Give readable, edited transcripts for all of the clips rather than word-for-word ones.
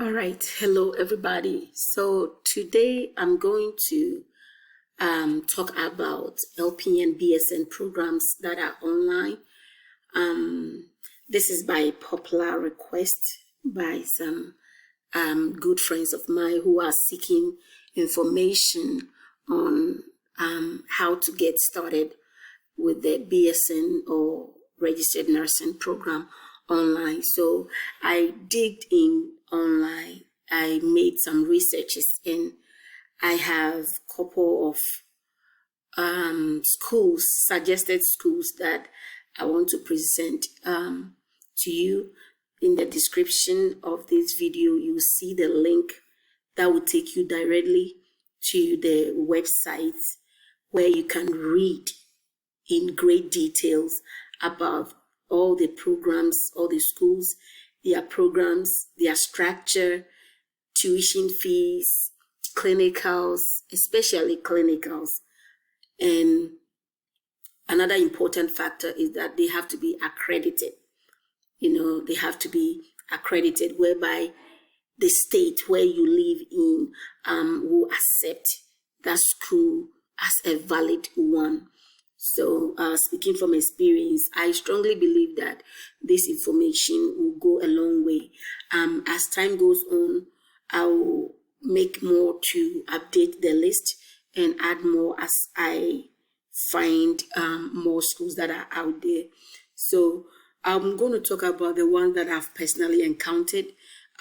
All right, hello everybody. So today I'm going to talk about LPN BSN programs that are online. This is by popular request by some good friends of mine who are seeking information on how to get started with the BSN or registered nursing program online. So I digged in online. I made some researches and I have a couple of schools, suggested schools that I want to present to you. In the description of this video, you see the link that will take you directly to the website where you can read in great details about all the programs, all the schools, their programs, their structure, tuition fees, clinicals, especially clinicals. And another important factor is that they have to be accredited. They have to be accredited, whereby the state where you live in will accept that school as a valid one. So speaking from experience, I strongly believe that this information will go a long way. As time goes on, I will make more to update the list and add more as I find more schools that are out there. So I'm going to talk about the ones that I've personally encountered.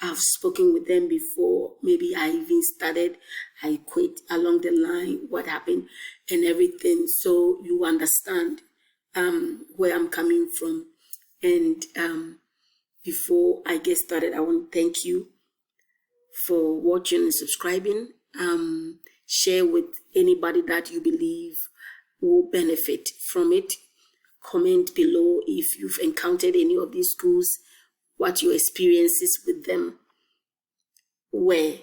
I've spoken with them before. Maybe I even started, I quit along the line, what happened and everything. So you understand where I'm coming from. And before I get started, I want to thank you for watching and subscribing. Share with anybody that you believe will benefit from it. Comment below if you've encountered any of these schools, what your experiences with them were.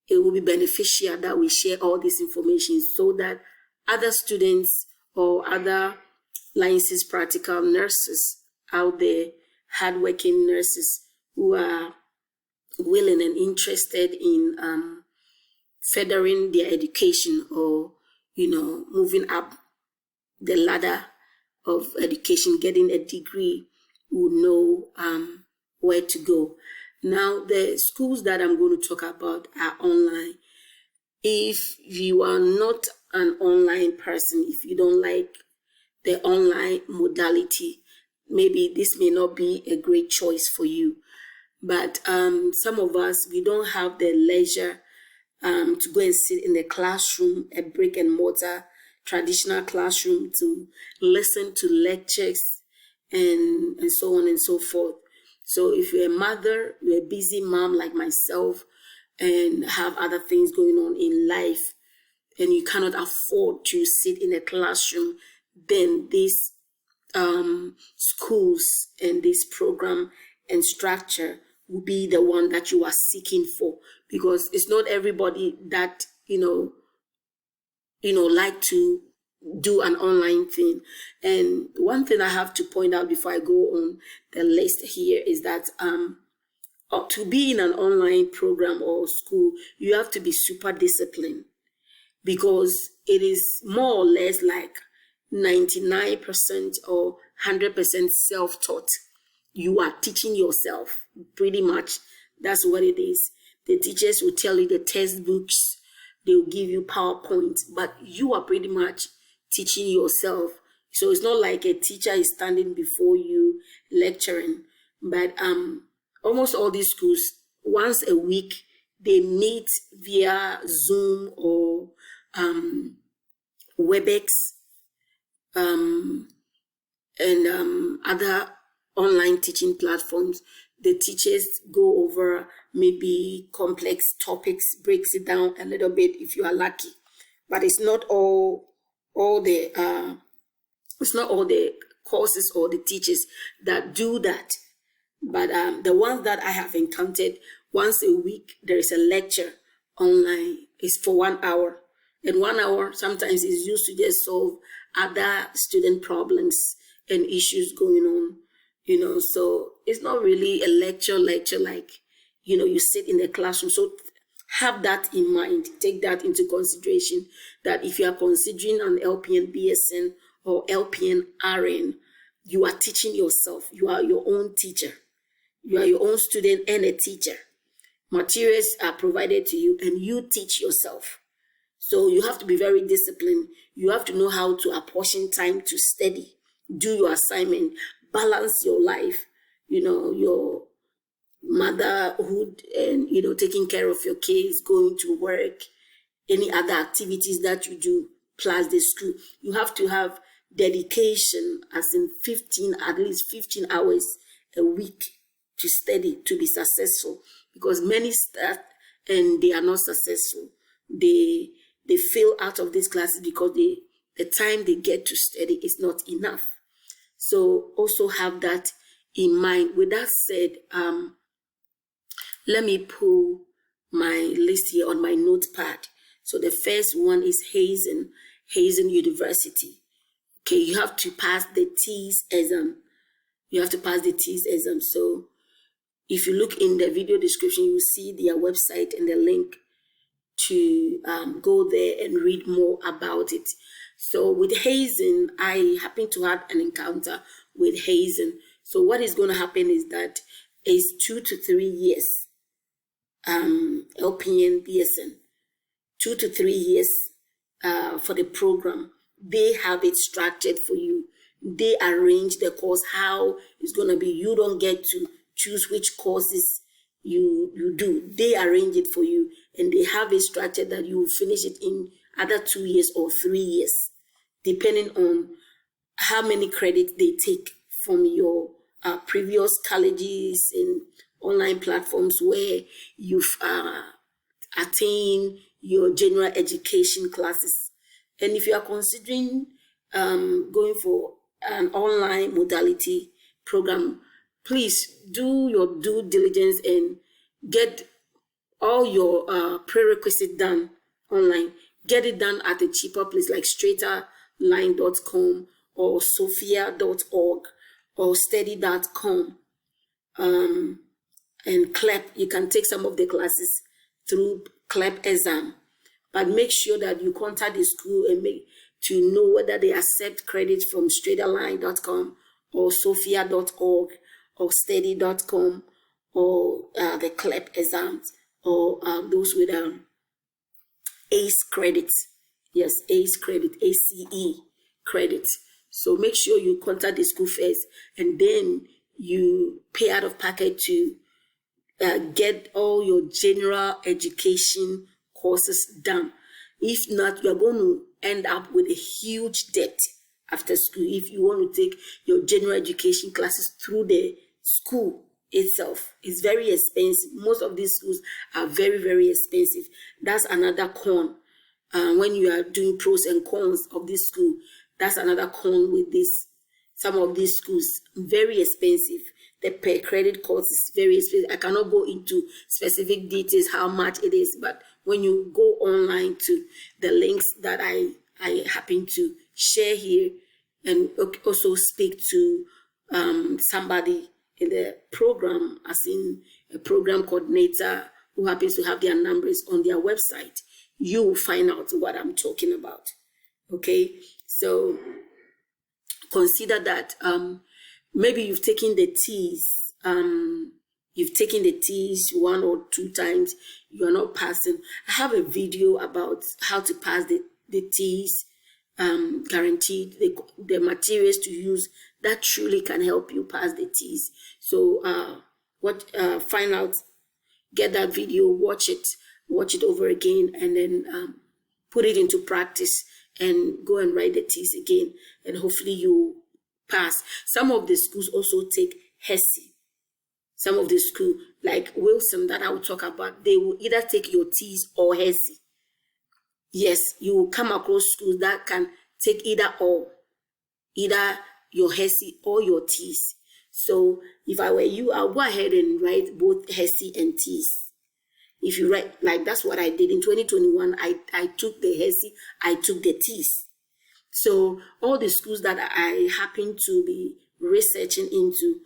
It will be beneficial that we share all this information so that other students or other licensed practical nurses out there, hardworking nurses who are willing and interested in furthering their education or, moving up the ladder of education, getting a degree, will know where to go. Now, the schools that I'm going to talk about are online. If you are not an online person, if you don't like the online modality, maybe this may not be a great choice for you. But some of us, we don't have the leisure to go and sit in the classroom, a brick and mortar traditional classroom, to listen to lectures and so on and so forth. So if you're a mother, you're a busy mom like myself and have other things going on in life and you cannot afford to sit in a classroom, then these schools and this program and structure will be the one that you are seeking for, because it's not everybody that, like to do an online thing. And one thing I have to point out before I go on the list here is that to be in an online program or school, you have to be super disciplined, because it is more or less like 99% or 100% self-taught. You are teaching yourself, pretty much. That's what it is. The teachers will tell you the textbooks, they'll give you PowerPoint, but you are pretty much teaching yourself. So it's not like a teacher is standing before you lecturing. But almost all these schools, once a week, they meet via Zoom or WebEx and other online teaching platforms. The teachers go over maybe complex topics, breaks it down a little bit if you are lucky. But it's not all the courses or the teachers that do that. But the ones that I have encountered, once a week there is a lecture online. It's for 1 hour, and 1 hour sometimes is used to just solve other student problems and issues going on. So it's not really a lecture like you sit in the classroom. So have that in mind. Take that into consideration, that if you are considering an LPN BSN or LPN RN, you are teaching yourself. You are your own teacher. You are your own student and a teacher. Materials are provided to you and you teach yourself. So you have to be very disciplined. You have to know how to apportion time to study, do your assignment, balance your life, your motherhood and, taking care of your kids, going to work, any other activities that you do, plus the school. You have to have dedication, as in at least 15 hours a week to study, to be successful. Because many start and they are not successful. They fail out of these classes because the time they get to study is not enough. So also have that in mind. With that said, let me pull my list here on my notepad. So the first one is Hazen University. Okay, you have to pass the TEAS exam. So if you look in the video description, you will see their website and the link to go there and read more about it. So with Hazen, I happen to have an encounter with Hazen. So what is going to happen is that it's 2 to 3 years, LPN BSN, 2 to 3 years for the program. They have it structured for you. They arrange the course, how it's going to be. You don't get to choose which courses you do. They arrange it for you, and they have it structured that you will finish it in either 2 years or 3 years, depending on how many credits they take from your previous colleges and online platforms where you've attained your general education classes. And if you are considering going for an online modality program, please do your due diligence and get all your prerequisites done online. Get it done at a cheaper place like straighterline.com or sophia.org or steady.com. And CLEP, you can take some of the classes through CLEP exam. But make sure that you contact the school and make to know whether they accept credits from straighterline.com or sophia.org or steady.com or the CLEP exams or those with ACE credits. Yes, ACE credit, ACE credits. So make sure you contact the school first and then you pay out of pocket to get all your general education courses done. If not, you're going to end up with a huge debt after school if you want to take your general education classes through the school itself. It's very expensive. Most of these schools are very, very expensive. That's another con. When you are doing pros and cons of this school, that's another con with this. Some of these schools, very expensive. The per credit course is very expensive. I cannot go into specific details how much it is, but when you go online to the links that I happen to share here and also speak to somebody in the program, as in a program coordinator who happens to have their numbers on their website, you will find out what I'm talking about. Okay, so consider that maybe you've taken the TEAS, one or two times, you are not passing. I have a video about how to pass the TEAS, guaranteed the materials to use that truly can help you pass the TEAS. So find out, get that video, watch it over again, and then put it into practice and go and write the TEAS again, and hopefully you pass. Some of the schools also take HESI. Some of the schools, like Wilson that I will talk about, they will either take your TEAS or HESI. Yes, you will come across schools that can take either or, either your HESI or your TEAS. So if I were you, I'll go ahead and write both HESI and TEAS. If you write, like that's what I did in 2021, I took the HESI, I took the TEAS. So all the schools that I happen to be researching into,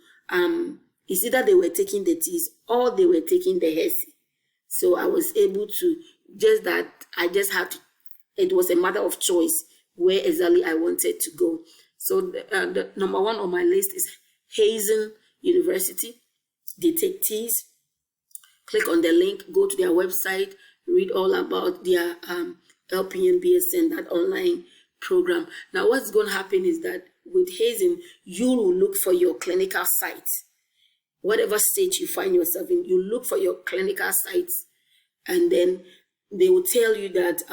It's either they were taking the teas or they were taking the Hersey. So I was able to, I just had to, it was a matter of choice where exactly I wanted to go. So the number one on my list is Hazen University. They take teas. Click on the link, go to their website, read all about their LPN, BSN, that online program. Now, what's going to happen is that with Hazen, you will look for your clinical sites. Whatever state you find yourself in, you look for your clinical sites, and then they will tell you that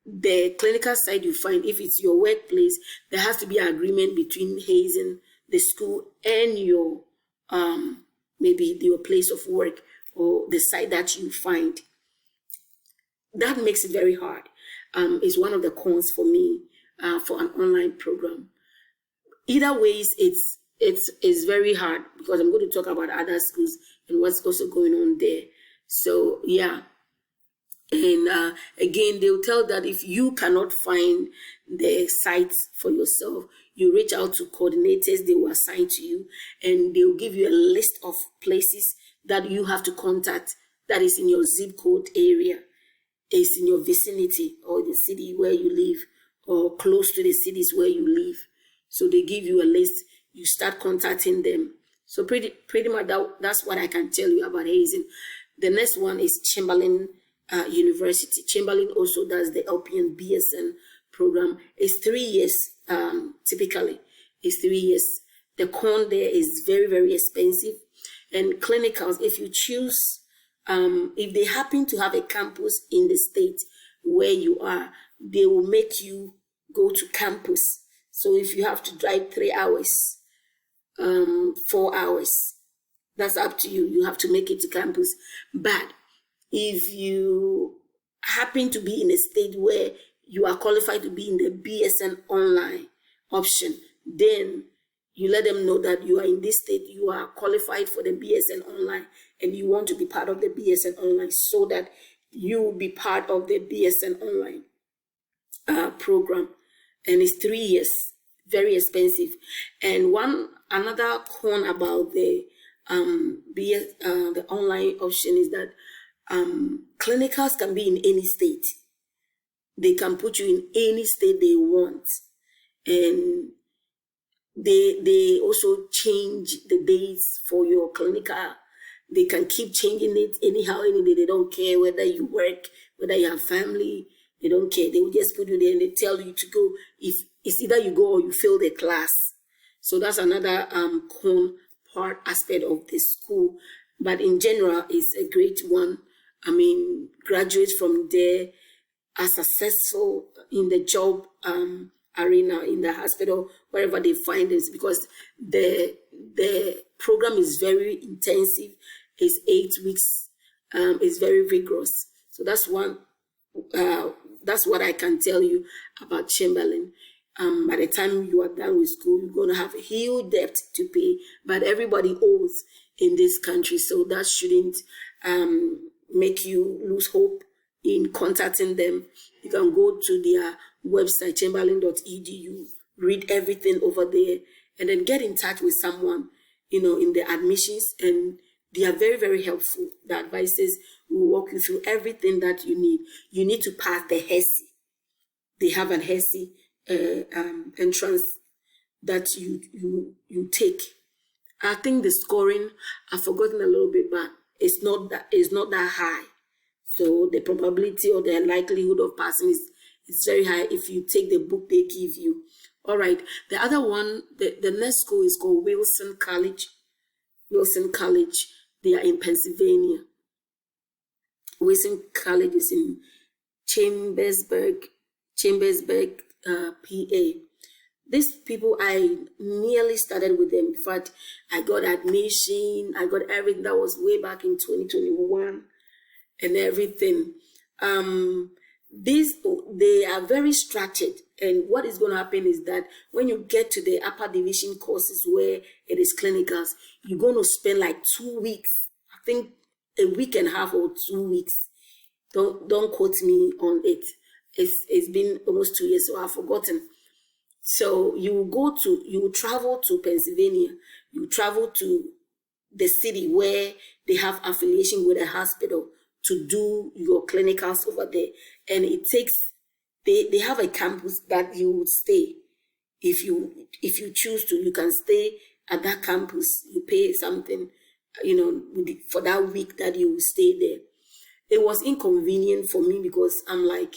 the clinical site you find, if it's your workplace, there has to be an agreement between Hazen, the school, and your maybe your place of work or the site that you find. That makes it very hard. It's one of the cons for me for an online program. Either ways, it's very hard, because I'm going to talk about other schools and what's also going on there. So yeah. And again, they'll tell that if you cannot find the sites for yourself, you reach out to coordinators they will assign to you, and they'll give you a list of places that you have to contact that is in your zip code area, is in your vicinity or the city where you live or close to the cities where you live. So they give you a list, you start contacting them. So pretty much that's what I can tell you about Hazen. The next one is Chamberlain University. Chamberlain also does the LPN BSN program. It's 3 years, typically. It's 3 years. The con there is very, very expensive. And clinicals, if you choose, if they happen to have a campus in the state where you are, they will make you go to campus. So if you have to drive 3 hours, 4 hours, that's up to you. You have to make it to campus. But if you happen to be in a state where you are qualified to be in the BSN online option, then you let them know that you are in this state, you are qualified for the BSN online, and you want to be part of the BSN online, so that you will be part of the BSN online program. And it's 3 years, very expensive. And another con about the online option is that clinicals can be in any state. They can put you in any state they want, and they also change the dates for your clinical. They can keep changing it anyhow, any day. They don't care whether you work, whether you have family. They don't care. They will just put you there and they tell you to go. If it's either you go or you fail the class. So that's another con part aspect of the school. But in general, it's a great one. I mean, graduates from there are successful in the job arena, in the hospital, wherever they find it, because the program is very intensive. It's 8 weeks. It's very rigorous. So that's one. That's what I can tell you about Chamberlain. By the time you are done with school, you're going to have a huge debt to pay, but everybody owes in this country. So that shouldn't make you lose hope in contacting them. You can go to their website, Chamberlain.edu, read everything over there, and then get in touch with someone, in the admissions, and they are very, very helpful. The advisors will walk you through everything that you need. You need to pass the Hersey. They have an Hersey entrance that you take. I think the scoring, I've forgotten a little bit, but it's not that high. So the probability or the likelihood of passing is very high if you take the book they give you. All right. The other one, the next school is called Wilson College. Wilson College. They are in Pennsylvania. Wilson College is in Chambersburg, PA. These people, I nearly started with them. In fact, I got admission. I got everything. That was way back in 2021 and everything. They are very structured. And what is going to happen is that when you get to the upper division courses where it is clinicals, you're going to spend like 2 weeks. I think a week and a half or 2 weeks. Don't quote me on it. It's been almost 2 years, so I've forgotten. So you travel to Pennsylvania, you travel to the city where they have affiliation with a hospital to do your clinicals over there. And it takes, they have a campus that you would stay. If you choose to, you can stay at that campus. You pay something, for that week that you will stay there. It was inconvenient for me because I'm like,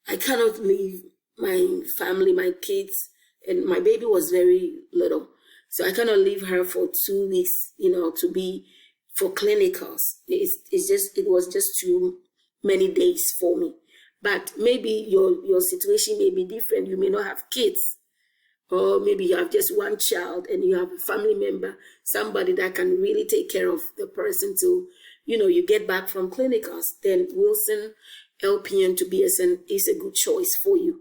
I cannot leave my family, my kids, and my baby was very little. So I cannot leave her for 2 weeks, to be for clinicals. It was just too many days for me. But maybe your situation may be different. You may not have kids, or maybe you have just one child and you have a family member, somebody that can really take care of the person till, you get back from clinicals. Then Wilson LPN to BSN is a good choice for you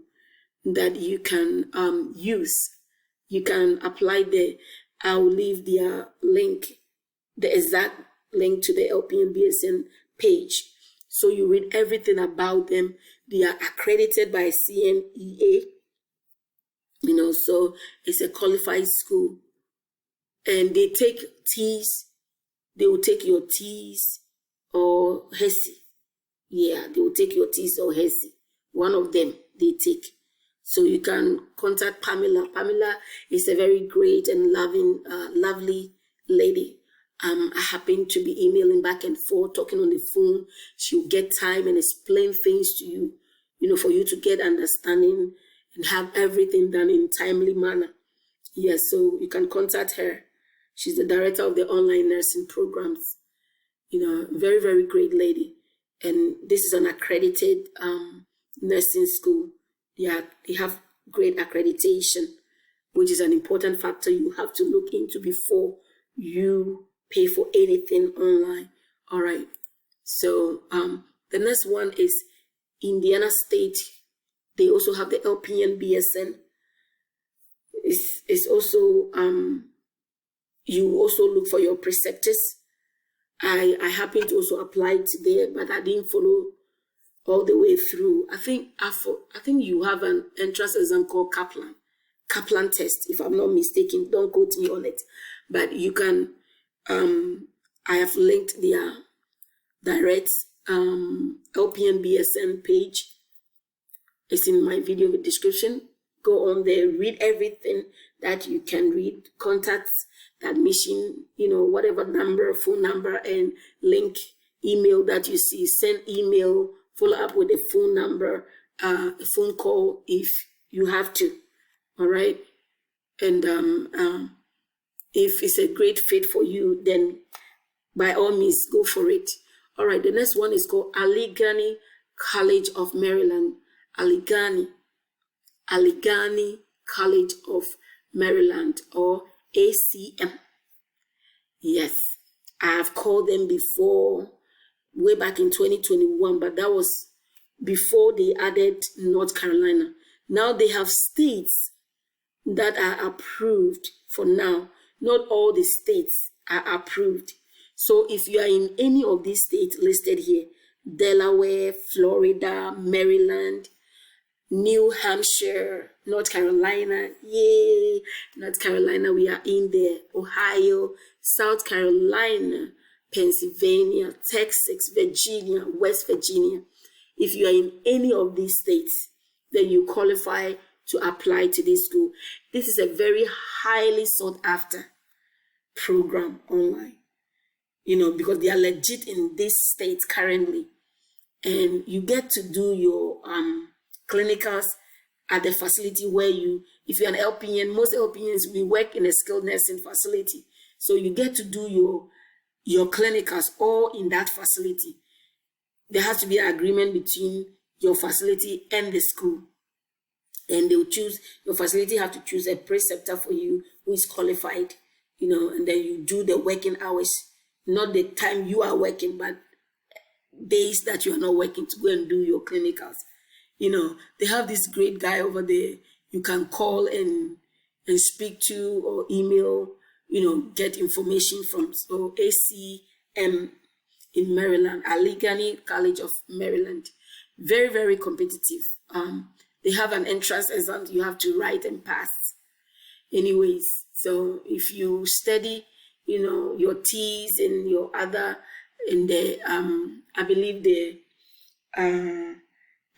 that you can use. You can apply there. I'll leave their link, the exact link to the LPN BSN page. So you read everything about them. They are accredited by CMEA, so it's a qualified school. And they take T's. They will take your T's or HESI. Yeah, they will take your T's or HESI. One of them they take. So you can contact Pamela. Pamela is a very great and lovely lady. I happen to be emailing back and forth, talking on the phone. She'll get time and explain things to you, for you to get understanding and have everything done in timely manner. Yes, so you can contact her. She's the director of the online nursing programs. Very, very great lady. And this is an accredited nursing school. They have great accreditation, which is an important factor you have to look into before you pay for anything online. All right. So the next one is Indiana State. They also have the LPN BSN. It's also you also look for your preceptors. I happen to also apply to there, but I didn't follow all the way through. I think you have an entrance exam called Kaplan test, if I'm not mistaken. Don't quote me on it, but you can. I have linked their direct LPN BSN page. It's in my video description. Go on there, read everything that you can read. Contacts, the admission, whatever number, phone number, and link, email that you see. Send email, follow up with a phone number, a phone call if you have to. All right. And if it's a great fit for you, then by all means, go for it. All right. The next one is called Aligani College of Maryland. Aligani College of Maryland, or ACM. Yes, I have called them before, way back in 2021, but that was before they added North Carolina. Now they have states that are approved for now. Not all the states are approved. So if you are in any of these states listed here, Delaware, Florida, Maryland, New Hampshire, North Carolina, yay, North Carolina, we are in there, Ohio, South Carolina, Pennsylvania, Texas, Virginia, West Virginia. If you are in any of these states, then you qualify to apply to this school. This is a very highly sought after program online, because they are legit in these states currently. And you get to do your clinicals at the facility where if you're an LPN, most LPNs, we work in a skilled nursing facility. So you get to do your clinicals all in that facility. There has to be an agreement between your facility and the school. And your facility have to choose a preceptor for you who is qualified, and then you do the working hours, not the time you are working, but days that you are not working to go and do your clinicals. They have this great guy over there you can call and speak to, or email, get information from. So ACM in Maryland, Aligani College of Maryland. Very, very competitive. they have an entrance exam you have to write and pass. Anyways, so if you study, your T's and your other, in the I believe the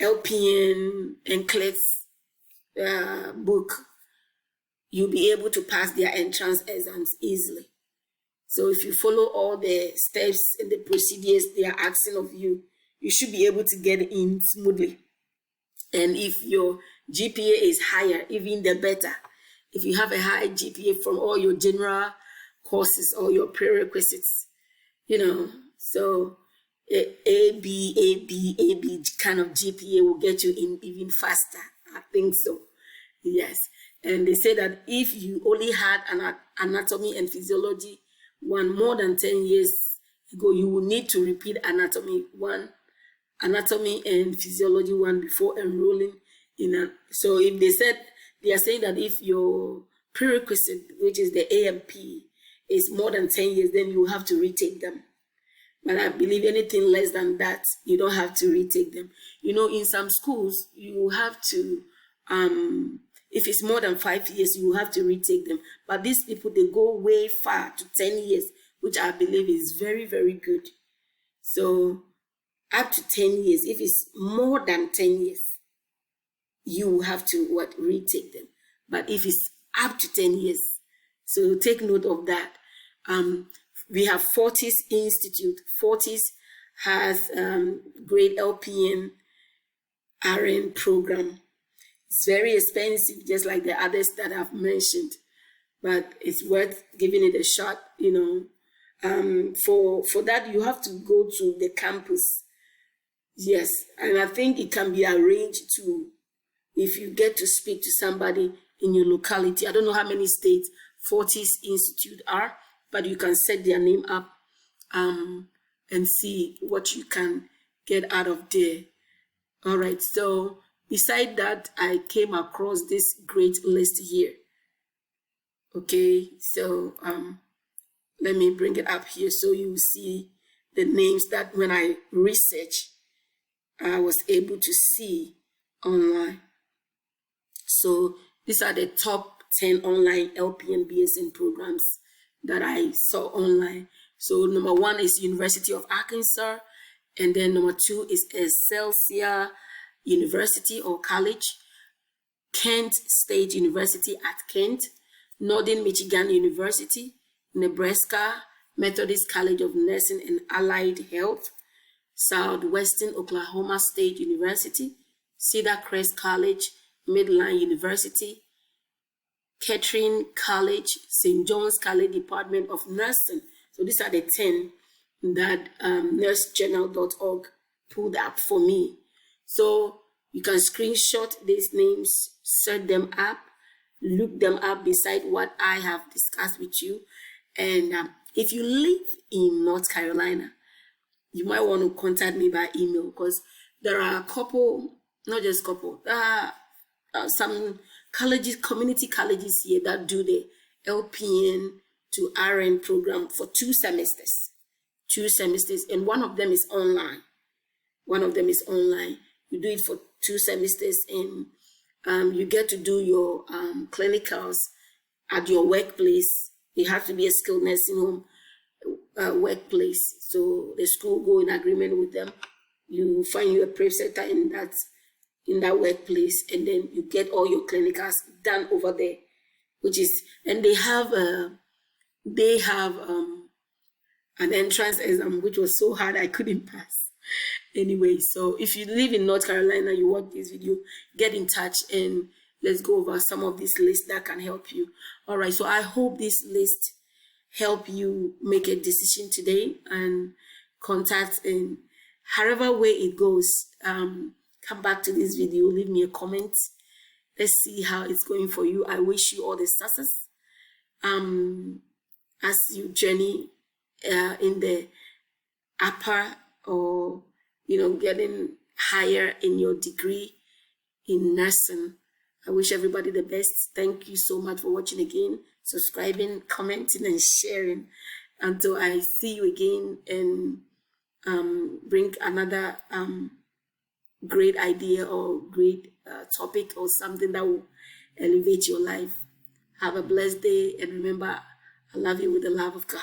LPN and CLET's book, you'll be able to pass their entrance exams easily. So if you follow all the steps and the procedures they are asking of you, you should be able to get in smoothly. And if your GPA is higher, even the better. If you have a high GPA from all your general courses or your prerequisites, so A, B kind of GPA will get you in even faster. I think so. Yes. And they say that if you only had an anatomy and physiology one more than 10 years ago, you will need to repeat anatomy and physiology one before enrolling in a. So if they are saying that if your prerequisite, which is the AMP, is more than 10 years, then you have to retake them. But I believe anything less than that, you don't have to retake them. In some schools, you have to, if it's more than 5 years, you have to retake them. But these people, they go way far to 10 years, which I believe is very, very good. So up to 10 years, if it's more than 10 years, you have to retake them. But if it's up to 10 years, so take note of that. We have Fortis Institute. Fortis has grade LPN RN program. It's very expensive, just like the others that I've mentioned, but it's worth giving it a shot. For that, you have to go to the campus. Yes, and I think it can be arranged to, if you get to speak to somebody in your locality. I don't know how many states Fortis Institute are, but you can set their name up and see what you can get out of there. All right, so beside that, I came across this great list here. Okay, so let me bring it up here so you see the names that when I research, I was able to see online. So these are the top 10 online LPN BSN programs that I saw online. So number 1 is University of Arkansas, and then number 2 is Excelsior University or College, Kent State University at Kent, Northern Michigan University, Nebraska Methodist College of Nursing and Allied Health, Southwestern Oklahoma State University, Cedar Crest College, Midland University, Kettering College, St. John's College Department of Nursing. So these are the 10 that nursejournal.org pulled up for me. So you can screenshot these names, search them up, look them up beside what I have discussed with you. And if you live in North Carolina, you might want to contact me by email, because there are a couple, not just couple, some colleges, community colleges here that do the LPN to RN program for 2 semesters. 2 semesters, and one of them is online. You do it for 2 semesters, and you get to do your clinicals at your workplace. It has to be a skilled nursing home workplace. So the school go in agreement with them. You find you a preceptor in that workplace, and then you get all your clinicals done over there, and they have an entrance exam, which was so hard I couldn't pass. Anyway, so if you live in North Carolina, you watch this video, get in touch and let's go over some of these lists that can help you. All right, so I hope this list help you make a decision today, and contact in however way it goes. Come back to this video, leave me a comment. Let's see how it's going for you. I wish you all the success as you journey in the upper, or getting higher in your degree in nursing. I wish everybody the best. Thank you so much for watching again, subscribing, commenting, and sharing. Until I see you again and bring another great idea or great topic or something that will elevate your life. Have a blessed day, and remember, I love you with the love of God.